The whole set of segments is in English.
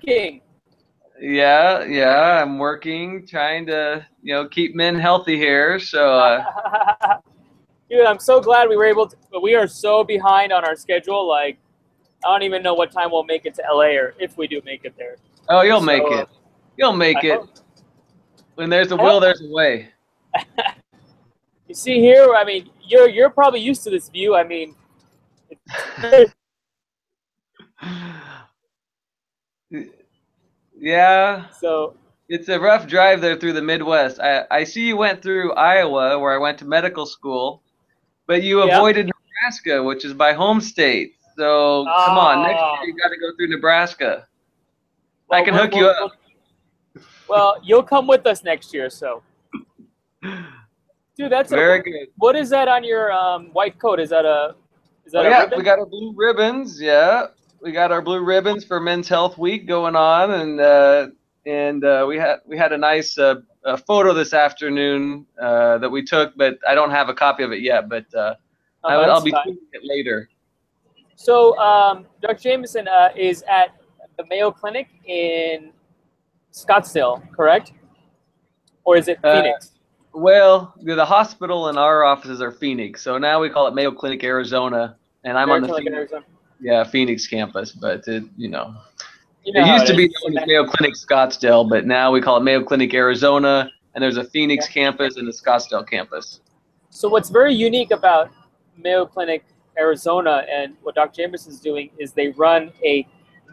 working. Yeah, yeah, I'm working, trying to, keep men healthy here. So, Dude, I'm so glad we were able to, but we are so behind on our schedule. Like, I don't even know what time we'll make it to LA or if we do make it there. oh, you'll So, make it. You'll make I it. hope. When there's a I will, hope. there's a way. You see here, I mean, you're probably used to this view. I mean, Yeah, so it's a rough drive there through the Midwest. I see you went through Iowa, where I went to medical school, but you yeah. avoided Nebraska, which is my home state. So come on, next Ah, year you got to go through Nebraska. I well, can hook you up. well, you'll come with us next year. So, dude, Very good. what is that on your white coat? Is that a Oh a yeah, ribbon? we got our blue ribbons. Yeah, we got our blue ribbons for Men's Health Week going on, and we had a nice photo this afternoon that we took, but I don't have a copy of it yet. But I'll That's be fine. seeing it later. So, Dr. Jameson is at the Mayo Clinic in Scottsdale, correct? Or is it Uh, Phoenix? well, the hospital and our offices are Phoenix, so now we call it Mayo Clinic Arizona, and I'm on Mayo the Clinic in Phoenix, Arizona. Phoenix campus. But You it know how used to it be is. known as Mayo Clinic Scottsdale, but now we call it Mayo Clinic Arizona, and there's a Yeah. Phoenix campus and a Scottsdale campus. So, what's very unique about Mayo Clinic Arizona and what Dr. Jameson is doing is they run a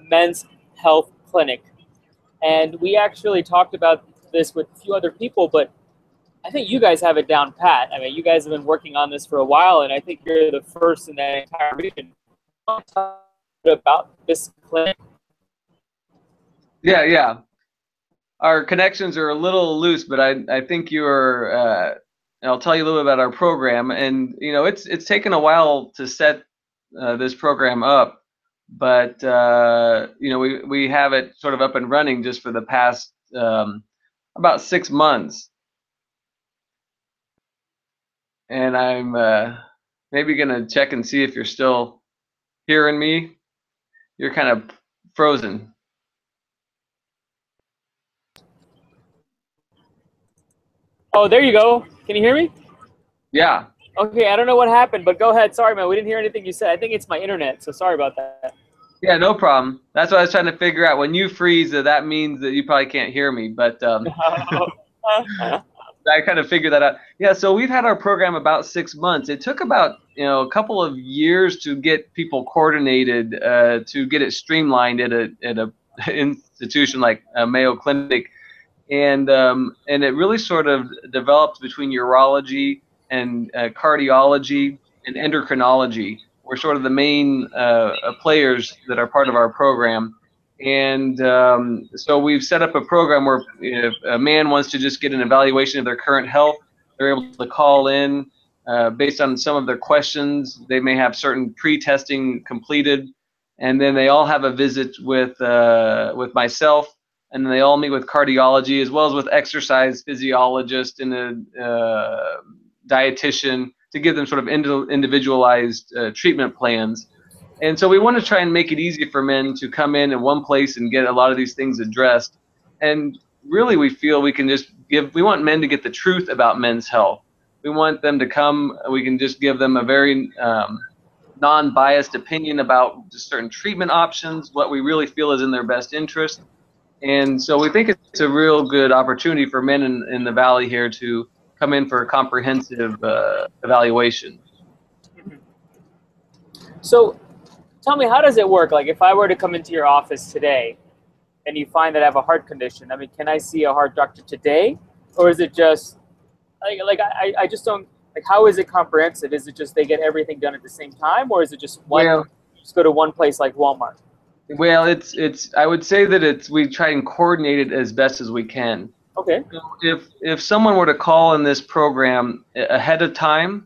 men's health clinic. And we actually talked about this with a few other people, but I think you guys have it down pat. I mean, you guys have been working on this for a while, and I think you're the first in that entire region. Talk about this clinic. Yeah, yeah. Our connections are a little loose, but I think you're. I'll tell you a little bit about our program, and it's taken a while to set this program up, but we have it sort of up and running just for the past about 6 months, and I'm maybe gonna check and see if you're still hearing me. You're kind of frozen. Oh, there you go. Can you hear me? Yeah. Okay, I don't know what happened, but go ahead. Sorry, man. We didn't hear anything you said. I think it's my internet, so sorry about that. Yeah, no problem. That's what I was trying to figure out. When you freeze, that means that you probably can't hear me. But I kind of figured that out. Yeah, so we've had our program about 6 months. It took about a couple of years to get people coordinated, to get it streamlined at a institution like Mayo Clinic, and it really sort of developed between urology and cardiology and endocrinology. We're sort of the main players that are part of our program. And so we've set up a program where if a man wants to just get an evaluation of their current health, they're able to call in based on some of their questions. They may have certain pre-testing completed, and then they all have a visit with myself, and then they all meet with cardiology as well as with exercise physiologist and a dietitian to give them sort of individualized treatment plans. And so we want to try and make it easy for men to come in one place and get a lot of these things addressed. And really, we feel we can just we want men to get the truth about men's health. We want them to come, we can just give them a very non-biased opinion about just certain treatment options, what we really feel is in their best interest. And so we think it's a real good opportunity for men in the Valley here to come in for a comprehensive evaluation. So, tell me, how does it work? Like, if I were to come into your office today and you find that I have a heart condition, I mean, can I see a heart doctor today? Or is it just, I just don't, like, how is it comprehensive? Is it just they get everything done at the same time? Or is it just just go to one place like Walmart? Well, I would say that we try and coordinate it as best as we can. Okay. So if someone were to call in this program ahead of time,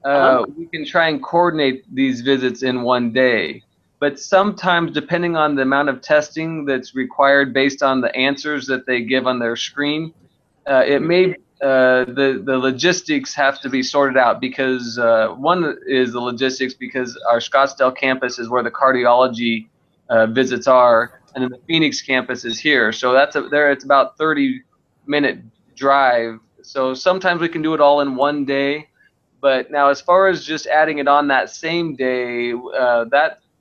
we can try and coordinate these visits in one day. But sometimes, depending on the amount of testing that's required based on the answers that they give on their screen, it may the logistics have to be sorted out, because one is the logistics because our Scottsdale campus is where the cardiology visits are, and then the Phoenix campus is here. So that's it's about 30-minute drive. So sometimes we can do it all in one day. But now, as far as just adding it on that same day,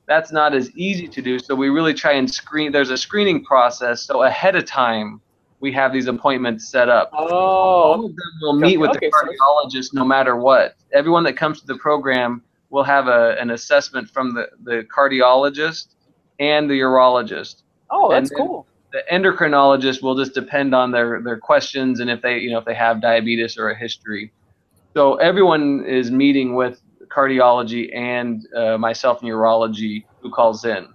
that's not as easy to do. So we really try and screen. There's a screening process. So ahead of time, we have these appointments set up. Oh, All of them will meet with the okay, cardiologist no matter what. Everyone that comes to the program will have an assessment from the cardiologist and the urologist. Oh, that's cool. The endocrinologist will just depend on their questions and if they have diabetes or a history. So everyone is meeting with cardiology and myself and urology who calls in.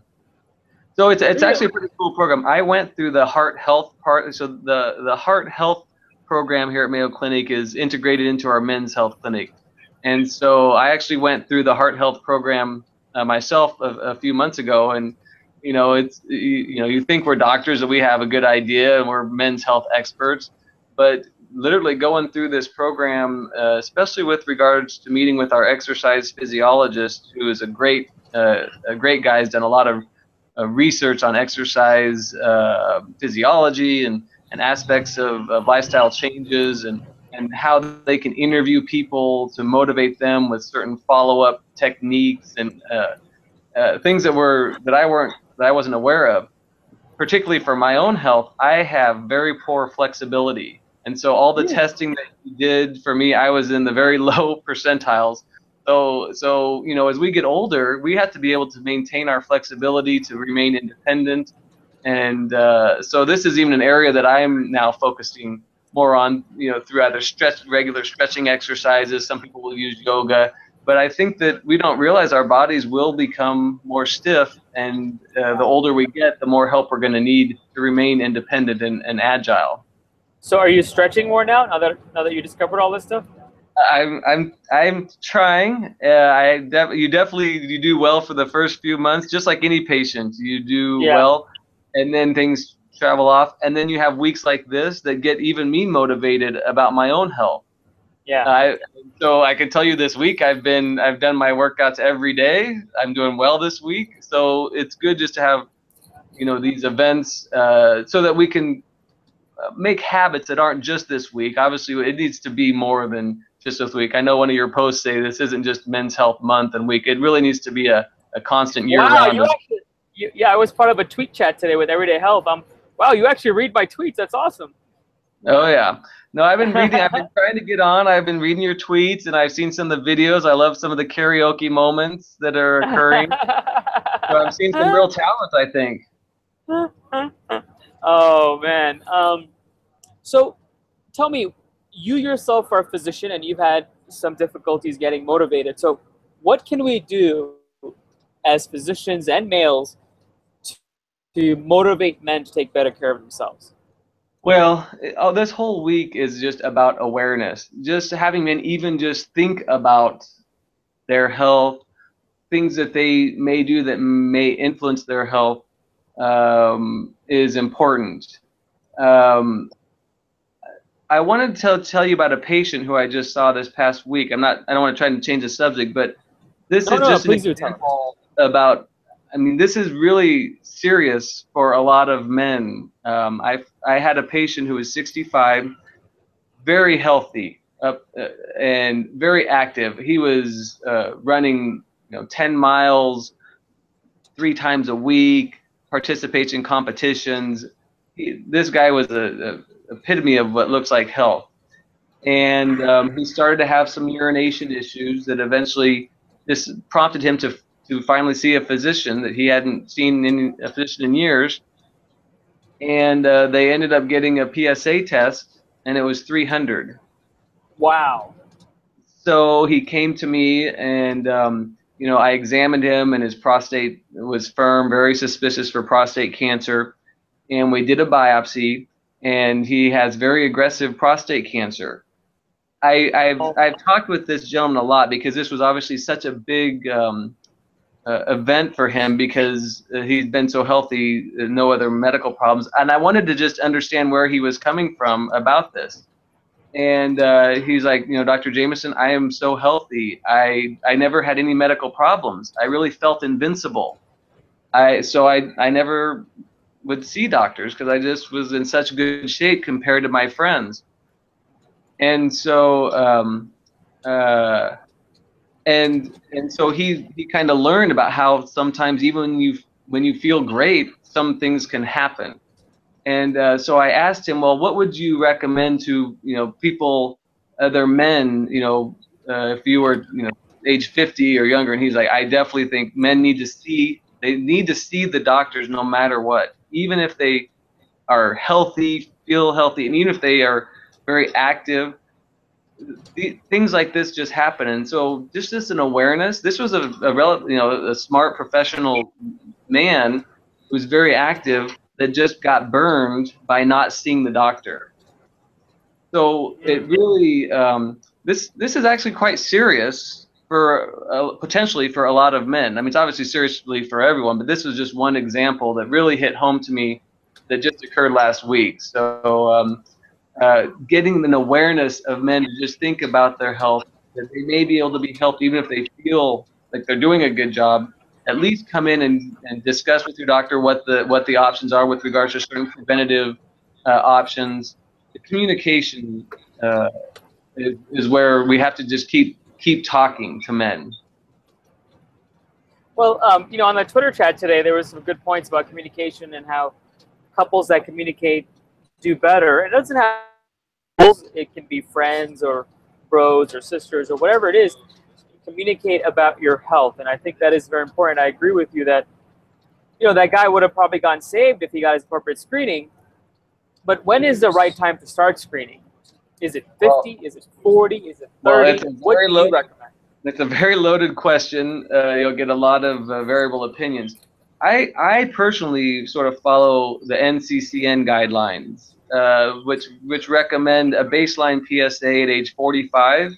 So it's actually a pretty cool program. I went through the heart health part. So the heart health program here at Mayo Clinic is integrated into our men's health clinic. And so I actually went through the heart health program myself a few months ago. And you think we're doctors, that we have a good idea and we're men's health experts, but literally going through this program, especially with regards to meeting with our exercise physiologist, who is a great guy, has done a lot of research on exercise physiology and aspects of lifestyle changes and how they can interview people to motivate them with certain follow-up techniques and things that I wasn't aware of. Particularly for my own health, I have very poor flexibility. And so all the testing that you did for me, I was in the very low percentiles. So as we get older, we have to be able to maintain our flexibility to remain independent. And so this is even an area that I'm now focusing more on, through either regular stretching exercises. Some people will use yoga. But I think that we don't realize our bodies will become more stiff, and the older we get, the more help we're going to need to remain independent and agile. So are you stretching more now that you discovered all this stuff? I'm trying. You definitely do well for the first few months, just like any patient. You do well, and then things travel off, and then you have weeks like this that get even me motivated about my own health. Yeah. So I can tell you this week I've done my workouts every day. I'm doing well this week. So it's good just to have, these events so that we can make habits that aren't just this week. Obviously, it needs to be more than just this week. I know one of your posts say this isn't just Men's Health Month and week. It really needs to be a constant year-round. Wow, I was part of a tweet chat today with Everyday Health. Wow, you actually read my tweets. That's awesome. Oh yeah. No, I've been reading. I've been trying to get on. I've been reading your tweets, and I've seen some of the videos. I love some of the karaoke moments that are occurring. So I'm seeing some real talent, I think. Oh man. So tell me, you yourself are a physician, and you've had some difficulties getting motivated. So what can we do as physicians and males to motivate men to take better care of themselves? Well, this whole week is just about awareness. Just having men even just think about their health, things that they may do that may influence their health, is important. I wanted to tell you about a patient who I just saw this past week. I don't want to try to change the subject, but this is just an example about. I mean, this is really serious for a lot of men. I had a patient who was 65, very healthy, and very active. He was running, 10 miles 3 times a week, participates in competitions. This guy was the epitome of what looks like health. And he started to have some urination issues that eventually just prompted him to finally see a physician that he hadn't seen a physician in years. And they ended up getting a PSA test, and it was 300. Wow. So he came to me, and I examined him, and his prostate was firm, very suspicious for prostate cancer. And we did a biopsy, and he has very aggressive prostate cancer. I've talked with this gentleman a lot because this was obviously such a big event for him because he's been so healthy, no other medical problems. And I wanted to just understand where he was coming from about this. And he's like, Dr. Jameson, I am so healthy. I never had any medical problems. I really felt invincible. I never would see doctors because I just was in such good shape compared to my friends. And so and so he kind of learned about how sometimes even when you feel great, some things can happen. And so I asked him, well, what would you recommend to people, other men, if you were age 50 or younger? And he's like, I definitely think men need to see the doctors no matter what, even if they are healthy, feel healthy, and even if they are very active. Things like this just happen, and so just an awareness. This was a smart professional man who was very active that just got burned by not seeing the doctor. So it really this is actually quite serious for potentially for a lot of men. I mean, it's obviously seriously for everyone, but this was just one example that really hit home to me that just occurred last week. So getting an awareness of men to just think about their health, that they may be able to be helped even if they feel like they're doing a good job. At least come in and discuss with your doctor what the options are with regards to certain preventative options. The communication is where we have to just keep talking to men. Well, on the Twitter chat today, there was some good points about communication and how couples that communicate do better. It doesn't have, it can be friends or bros or sisters or whatever it is. Communicate about your health, and I think that is very important. I agree with you that that guy would have probably gotten saved if he got his appropriate screening. But when is the right time to start screening? Is it 50? Well, is it 40? Is it 30? What do you recommend? It's a very loaded question. You'll get a lot of variable opinions. I personally sort of follow the NCCN guidelines, which recommend a baseline PSA at age 45,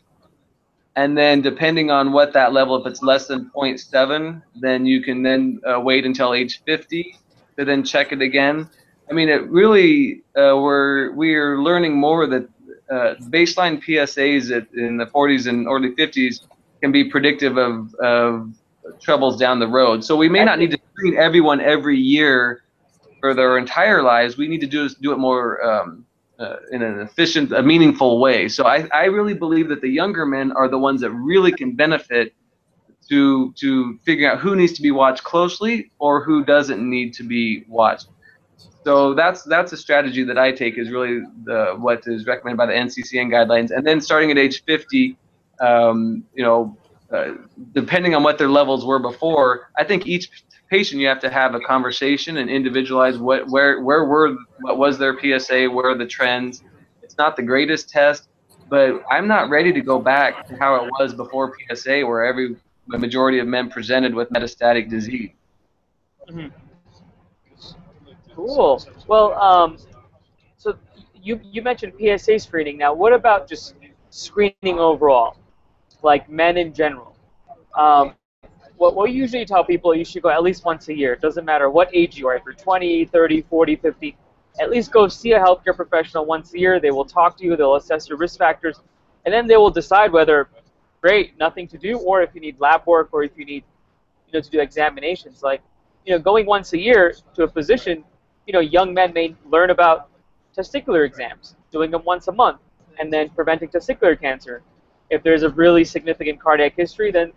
and then depending on what that level, if it's less than 0.7, then you can then wait until age 50 to then check it again. I mean, it really we're learning more that baseline PSAs in the 40s and early 50s can be predictive of troubles down the road. So we may not need to screen everyone every year for their entire lives. We need to do it more in an efficient, a meaningful way. So I really believe that the younger men are the ones that really can benefit to figuring out who needs to be watched closely or who doesn't need to be watched. So that's a strategy that I take, is really what is recommended by the NCCN guidelines. And then starting at age 50, depending on what their levels were before, I think each patient you have to have a conversation and individualize what was their PSA, where are the trends. It's not the greatest test, but I'm not ready to go back to how it was before PSA, where the majority of men presented with metastatic disease. Mm-hmm. Cool. Well, so you mentioned PSA screening. Now, what about just screening overall, like men in general? What we usually tell people, you should go at least once a year. It doesn't matter what age you are. If you're 20, 30, 40, 50, at least go see a healthcare professional once a year. They will talk to you. They'll assess your risk factors. And then they will decide whether, great, nothing to do, or if you need lab work, or if you need to do examinations. Like, going once a year to a physician, young men may learn about testicular exams, doing them once a month, and then preventing testicular cancer. If there's a really significant cardiac history, then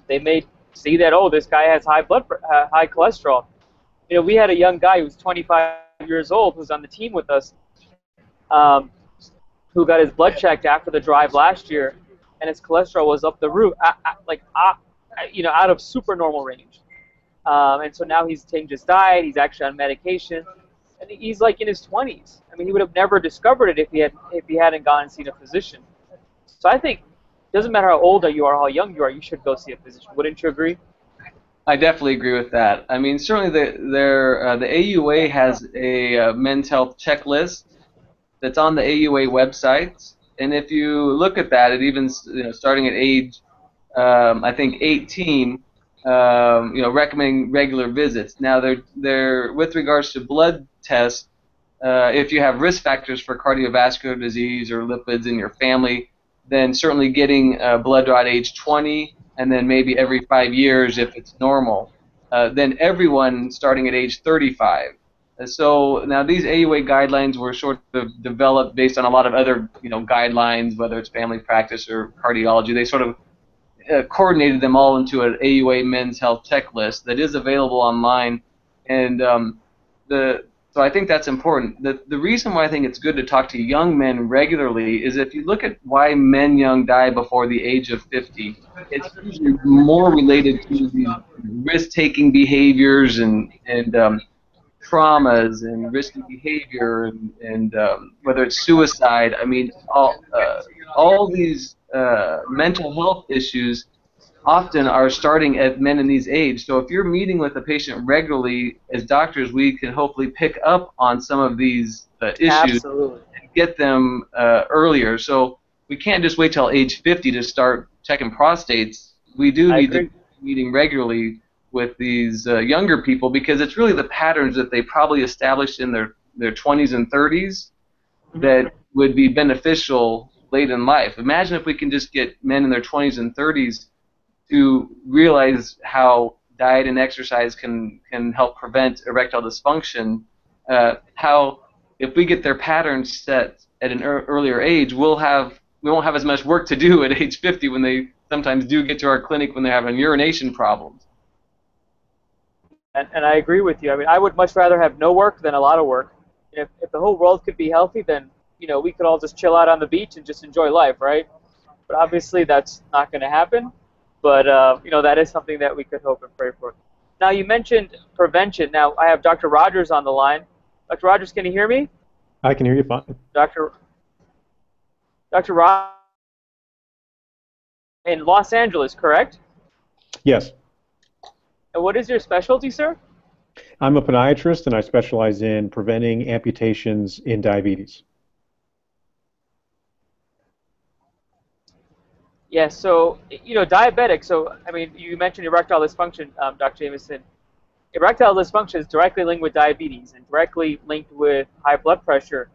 they may see that, oh, this guy has high cholesterol. We had a young guy who was 25 years old who's on the team with us, who got his blood checked after the drive last year, and his cholesterol was up the roof, out of super normal range. And so now he's changed his diet. He's actually on medication, and he's like in his 20s. I mean, he would have never discovered it if he hadn't gone and seen a physician. So I think it doesn't matter how old you are, how young you are, you should go see a physician. Wouldn't you agree? I definitely agree with that. I mean, certainly the AUA has a men's health checklist that's on the AUA website, and if you look at that, it even starting at age I think 18. Recommending regular visits. Now, they're with regards to blood tests. If you have risk factors for cardiovascular disease or lipids in your family, then certainly getting blood draw at age 20, and then maybe every 5 years if it's normal. Then everyone starting at age 35 So now these AUA guidelines were sort of developed based on a lot of other, guidelines, whether it's family practice or cardiology. They sort of coordinated them all into an AUA men's health checklist that is available online, and so I think that's important. The reason why I think it's good to talk to young men regularly is if you look at why men young die before the age of 50, it's usually more related to these risk-taking behaviors and traumas and risky behavior and whether it's suicide. I mean, all these mental health issues often are starting at men in these age. So if you're meeting with a patient regularly, as doctors, we can hopefully pick up on some of these issues. Absolutely. And get them earlier. So we can't just wait till age 50 to start checking prostates. We do need to be meeting regularly with these younger people, because it's really the patterns that they probably established in their 20s and 30s that would be beneficial late in life. Imagine if we can just get men in their 20s and 30s to realize how diet and exercise can help prevent erectile dysfunction, how if we get their patterns set at an earlier age, we won't have as much work to do at age 50 when they sometimes do get to our clinic when they're having urination problems. And I agree with you. I mean, I would much rather have no work than a lot of work. If the whole world could be healthy, then we could all just chill out on the beach and just enjoy life, right? But obviously that's not going to happen. But that is something that we could hope and pray for. Now, you mentioned prevention. Now, I have Dr. Rogers on the line. Dr. Rogers, can you hear me? I can hear you fine. Dr. Rogers in Los Angeles, correct? Yes. And what is your specialty, sir? I'm a podiatrist, and I specialize in preventing amputations in diabetes. Yes, so, diabetic, so, I mean, you mentioned erectile dysfunction, Dr. Jameson. Erectile dysfunction is directly linked with diabetes and directly linked with high blood pressure.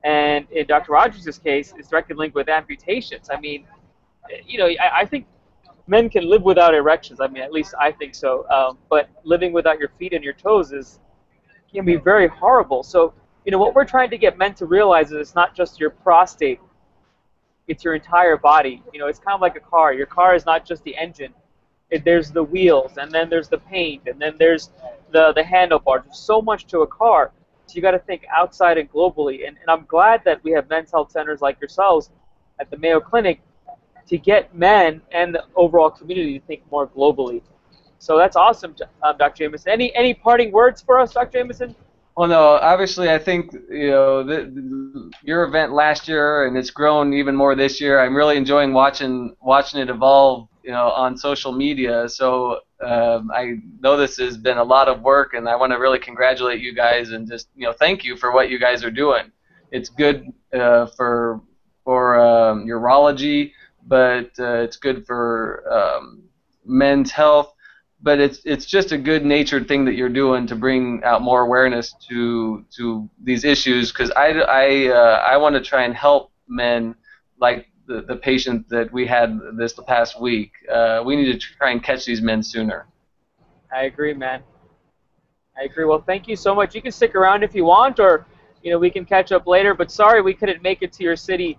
And in Dr. Rogers' case, it's directly linked with amputations. I mean, I think men can live without erections. I mean, at least I think so. But living without your feet and your toes can be very horrible. So, what we're trying to get men to realize is it's not just your prostate. It's your entire body. It's kind of like a car. Your car is not just the engine. There's the wheels, and then there's the paint, and then there's the handlebars. There's so much to a car. So you got to think outside and globally. And I'm glad that we have men's health centers like yourselves at the Mayo Clinic to get men and the overall community to think more globally. So that's awesome, Dr. Jameson. Any parting words for us, Dr. Jameson? Well, no, obviously I think, your event last year, and it's grown even more this year. I'm really enjoying watching it evolve, on social media. So I know this has been a lot of work, and I want to really congratulate you guys and just, thank you for what you guys are doing. It's good for urology, but it's good for men's health. But it's just a good-natured thing that you're doing to bring out more awareness to these issues, because I want to try and help men like the patient that we had this past week. We need to try and catch these men sooner. I agree, man. I agree. Well, thank you so much. You can stick around if you want, or we can catch up later. But sorry we couldn't make it to your city.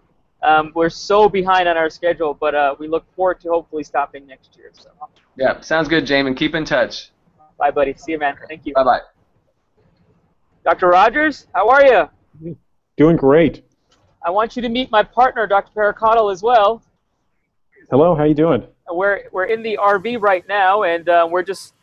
We're so behind on our schedule, but we look forward to hopefully stopping next year. So. Yeah, sounds good, Jamin. Keep in touch. Bye, buddy. See you, man. Thank you. Bye-bye. Dr. Rogers, how are you? Doing great. I want you to meet my partner, Dr. Pericottle, as well. Hello, how you doing? We're in the RV right now, and we're just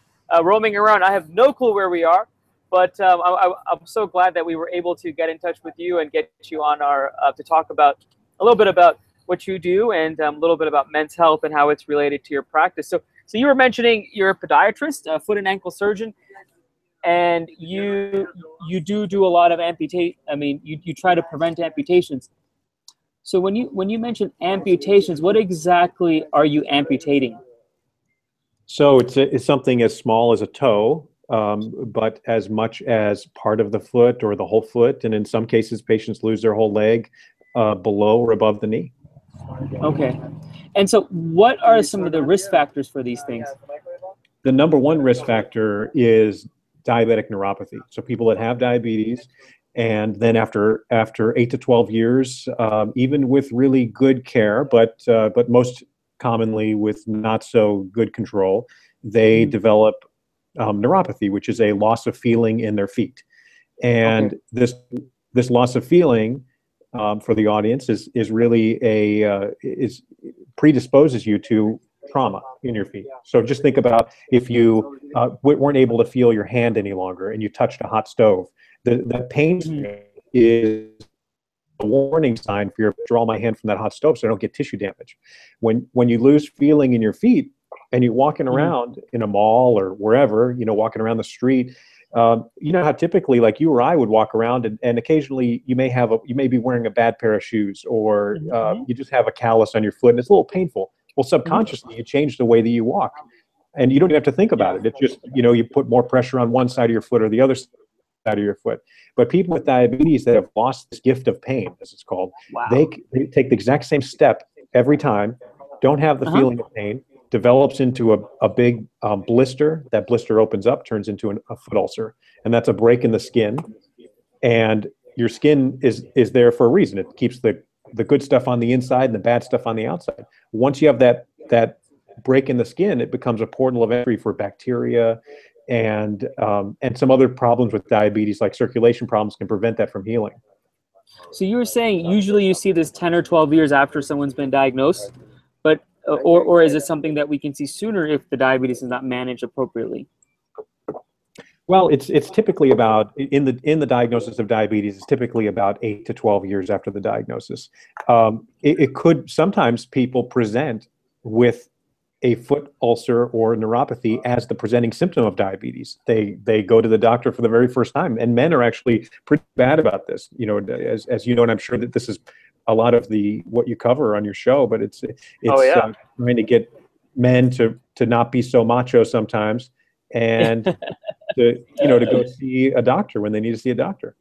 roaming around. I have no clue where we are, but I'm so glad that we were able to get in touch with you and get you on our to talk about a little bit about what you do and a little bit about men's health and how it's related to your practice. So you were mentioning you're a podiatrist, a foot and ankle surgeon, and you do a lot of you try to prevent amputations. So when you mention amputations, what exactly are you amputating? So it's something as small as a toe, but as much as part of the foot or the whole foot, and in some cases patients lose their whole leg below or above the knee. Okay. And so what are some of the risk factors for these things? The number one risk factor is diabetic neuropathy. So people that have diabetes, and then after 8 to 12 years, even with really good care, but most commonly with not so good control, they develop neuropathy, which is a loss of feeling in their feet. And this loss of feeling, for the audience, is really is predisposes you to trauma in your feet. So just think about if you weren't able to feel your hand any longer and you touched a hot stove. The pain is a warning sign for you to draw my hand from that hot stove so I don't get tissue damage. When you lose feeling in your feet and you're walking around in a mall or wherever, walking around the street, you know how typically, like you or I would walk around, and occasionally you may be wearing a bad pair of shoes, or you just have a callus on your foot and it's a little painful. Well, subconsciously you change the way that you walk, and you don't even have to think about it. It's just, you put more pressure on one side of your foot or the other side of your foot. But people with diabetes that have lost this gift of pain, as it's called, they take the exact same step every time, don't have the feeling of pain, develops into a big blister. That blister opens up, turns into a foot ulcer, and that's a break in the skin. And your skin is there for a reason. It keeps the good stuff on the inside and the bad stuff on the outside. Once you have that break in the skin, it becomes a portal of entry for bacteria and some other problems with diabetes, like circulation problems, can prevent that from healing. So you were saying usually you see this 10 or 12 years after someone's been diagnosed, but or is it something that we can see sooner if the diabetes is not managed appropriately? Well, it's typically about, in the diagnosis of diabetes, it's typically about 8 to 12 years after the diagnosis. It could, sometimes people present with a foot ulcer or neuropathy as the presenting symptom of diabetes. They go to the doctor for the very first time, and men are actually pretty bad about this. As you know, and I'm sure that this is a lot of what you cover on your show, but it's trying to get men to not be so macho sometimes, and to go see a doctor when they need to see a doctor.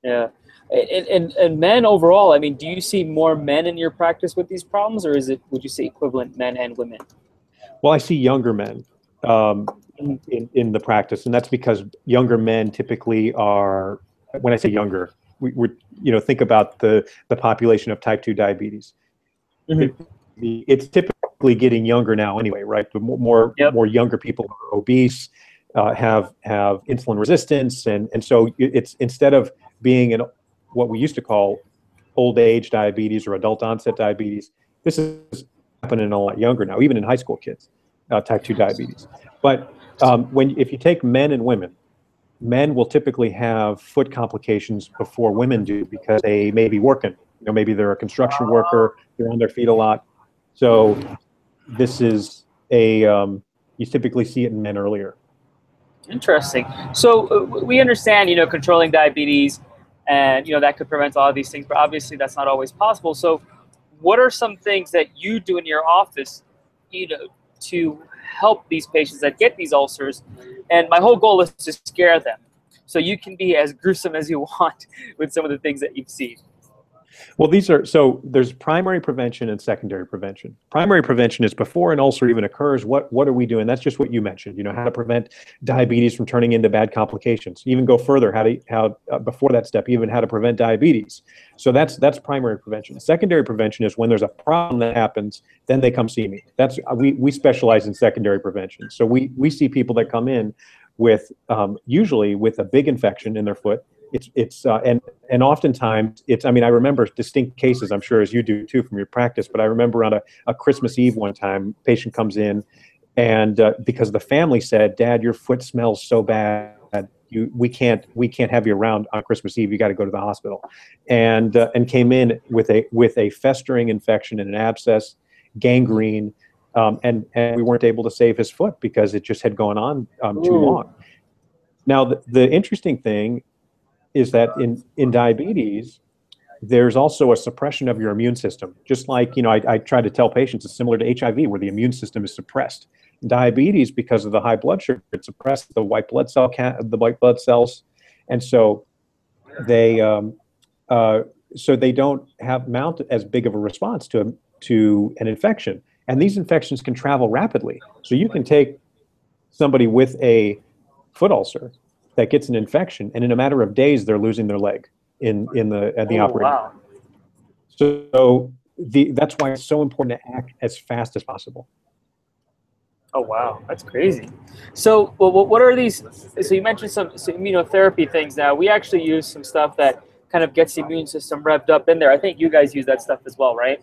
Yeah. And men overall, I mean, do you see more men in your practice with these problems, or would you say equivalent men and women? Well, I see younger men in the practice, and that's because younger men typically are, when I say younger, we think about the population of type 2 diabetes. It's typically getting younger now anyway, right? The more younger people are obese, have insulin resistance, and so it's, instead of being what we used to call old age diabetes or adult onset diabetes, this is happening a lot younger now, even in high school kids, type 2 diabetes. But if you take men and women, men will typically have foot complications before women do, because they may be working. Maybe they're a construction worker, they're on their feet a lot. So this is you typically see it in men earlier. Interesting. So we understand, controlling diabetes, and that could prevent all of these things, but obviously that's not always possible. So what are some things that you do in your office, to help these patients that get these ulcers? And my whole goal is to scare them, so you can be as gruesome as you want with some of the things that you've seen. Well, there's primary prevention and secondary prevention. Primary prevention is before an ulcer even occurs. What are we doing? That's just what you mentioned. How to prevent diabetes from turning into bad complications. Even go further, how before that step, even how to prevent diabetes. So that's primary prevention. Secondary prevention is when there's a problem that happens, then they come see me. We specialize in secondary prevention. So we see people that come in with usually with a big infection in their foot. And oftentimes I remember distinct cases, I'm sure as you do too from your practice, but I remember on a Christmas Eve one time, patient comes in, and because the family said, "Dad, your foot smells so bad, we can't have you around on Christmas Eve. You got to go to the hospital," and came in with a festering infection and an abscess, gangrene, and we weren't able to save his foot because it just had gone on too long. Now the interesting thing is that in diabetes, there's also a suppression of your immune system. Just like, I try to tell patients, it's similar to HIV, where the immune system is suppressed. Diabetes, because of the high blood sugar, it suppresses the white blood cells, and so they don't mount as big of a response to an infection. And these infections can travel rapidly. So you can take somebody with a foot ulcer that gets an infection, and in a matter of days, they're losing their leg at the operating. Wow. So that's why it's so important to act as fast as possible. Oh, wow. That's crazy. So what are these? So you mentioned some immunotherapy things now. We actually use some stuff that kind of gets the immune system revved up in there. I think you guys use that stuff as well, right?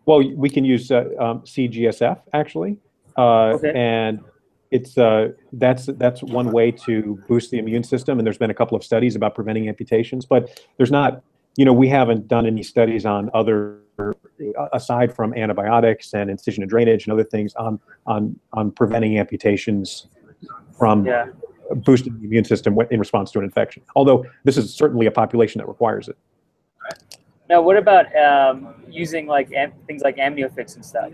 Well, we can use CGSF actually, Okay. and it's that's one way to boost the immune system. And there's been a couple of studies about preventing amputations, but there's not, we haven't done any studies on other, aside from antibiotics and incision and drainage and other things, on preventing amputations from boosting the immune system in response to an infection. Although this is certainly a population that requires it. Now, what about using like things like AmnioFix and stuff?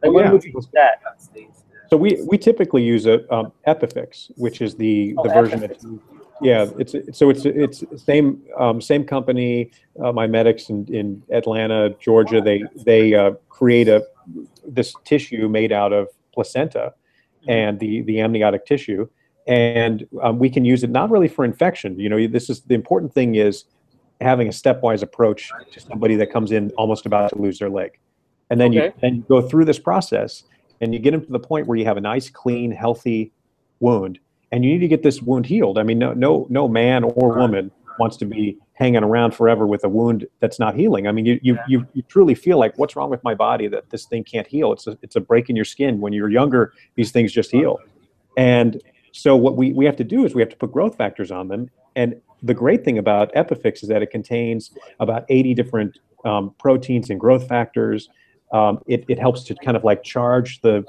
Like, when would you use that? So we typically use Epifix, which is the version Epifix. It's same company, MiMedx in Atlanta, Georgia. They create this tissue made out of placenta and the amniotic tissue, and we can use it not really for infection. This is the important thing, is having a stepwise approach to somebody that comes in almost about to lose their leg, and then you go through this process. And you get them to the point where you have a nice, clean, healthy wound, and you need to get this wound healed. I mean, no man or woman wants to be hanging around forever with a wound that's not healing. I mean, you truly feel like, what's wrong with my body that this thing can't heal? It's a break in your skin. When you're younger, these things just heal. And so what we have to do is we have to put growth factors on them. And the great thing about Epifix is that it contains about 80 different proteins and growth factors. It helps to kind of like charge the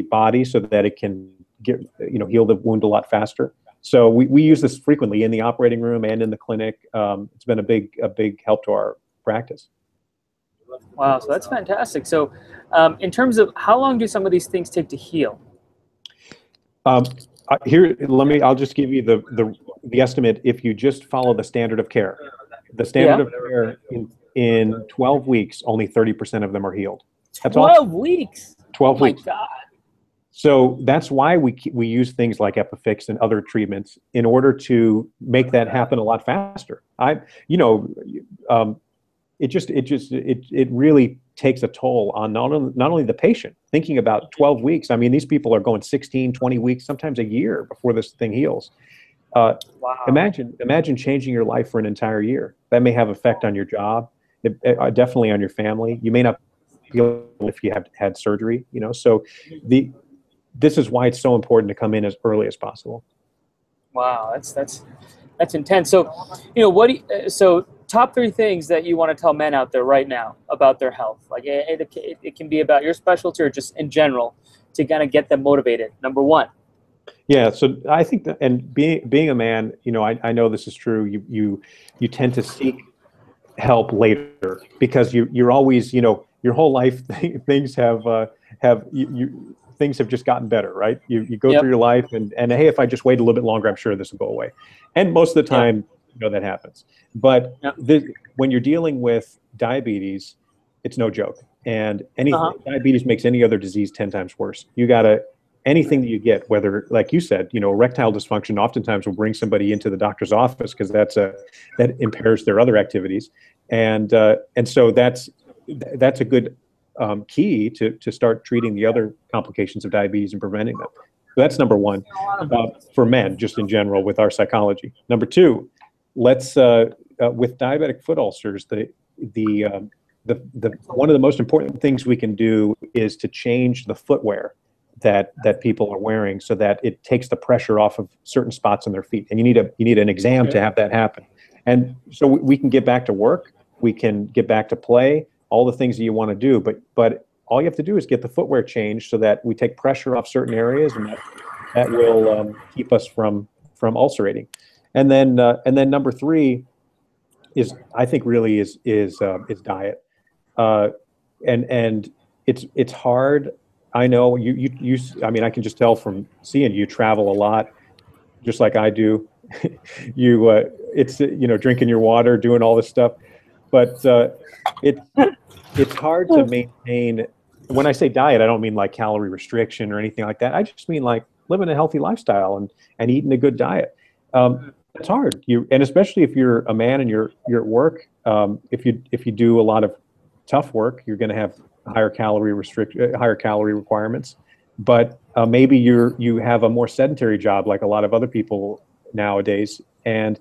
body so that it can heal the wound a lot faster. So we use this frequently in the operating room and in the clinic. It's been a big help to our practice. Wow, so that's fantastic. So in terms of how long do some of these things take to heal? I'll just give you the estimate. If you just follow the standard of care, of care in 12 weeks, only 30% of them are healed. That's 12 weeks? 12 weeks. My God. So that's why we use things like Epifix and other treatments in order to make that happen a lot faster. It really takes a toll on not only the patient. Thinking about 12 weeks, I mean, these people are going 16, 20 weeks, sometimes a year before this thing heals. Wow. Imagine changing your life for an entire year. That may have effect on your job, definitely on your family. You may not feel if you have had surgery, So this is why it's so important to come in as early as possible. Wow, that's intense. So, so top 3 things that you want to tell men out there right now about their health. Like it can be about your specialty or just in general to kind of get them motivated. Number 1. Yeah, so I think that, and being a man, I know this is true. You tend to seek help later because you're always, your whole life things things have just gotten better, right? You go through your life and hey, if I just wait a little bit longer, I'm sure this will go away. And most of the time, that happens. But when you're dealing with diabetes, it's no joke. And diabetes makes any other disease 10 times worse. Anything that you get, whether, like you said, erectile dysfunction oftentimes will bring somebody into the doctor's office because that impairs their other activities. And so that's a good key to start treating the other complications of diabetes and preventing them. So that's number 1 for men, just in general, with our psychology. Number 2, let's with diabetic foot ulcers, the one of the most important things we can do is to change the footwear that people are wearing so that it takes the pressure off of certain spots on their feet. And you need an exam to have that happen. And so we can get back to work, we can get back to play, all the things that you want to do, but all you have to do is get the footwear changed so that we take pressure off certain areas, and that will keep us from ulcerating. And then number 3 is, I think, really is diet. And it's hard. I know I mean, I can just tell from seeing you travel a lot, just like I do. It's drinking your water, doing all this stuff, but it's hard to maintain. When I say diet, I don't mean like calorie restriction or anything like that. I just mean like living a healthy lifestyle and eating a good diet. It's hard. And especially if you're a man and you're at work, if you do a lot of tough work, you're going to have higher calorie requirements. But maybe you have a more sedentary job, like a lot of other people nowadays, and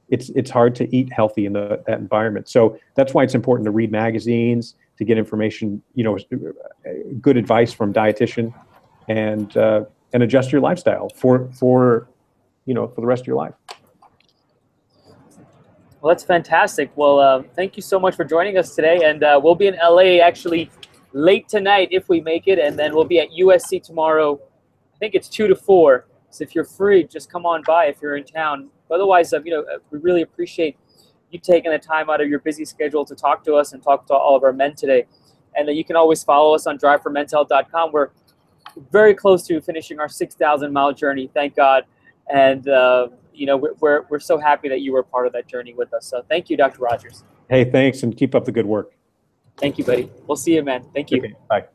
it's hard to eat healthy in that environment. So that's why it's important to read magazines, to get information, good advice from dietitian, and adjust your lifestyle for the rest of your life. Well, that's fantastic. Well, thank you so much for joining us today, and we'll be in LA actually late tonight if we make it, and then we'll be at USC tomorrow. I think it's 2 to 4. So if you're free, just come on by if you're in town. Otherwise, we really appreciate you taking the time out of your busy schedule to talk to us and talk to all of our men today. And you can always follow us on driveformentalhealth.com. We're very close to finishing our 6,000-mile journey, thank God. And we're so happy that you were part of that journey with us. So thank you, Dr. Rogers. Hey, thanks, and keep up the good work. Thank you, buddy. We'll see you, man. Thank you. Okay, bye.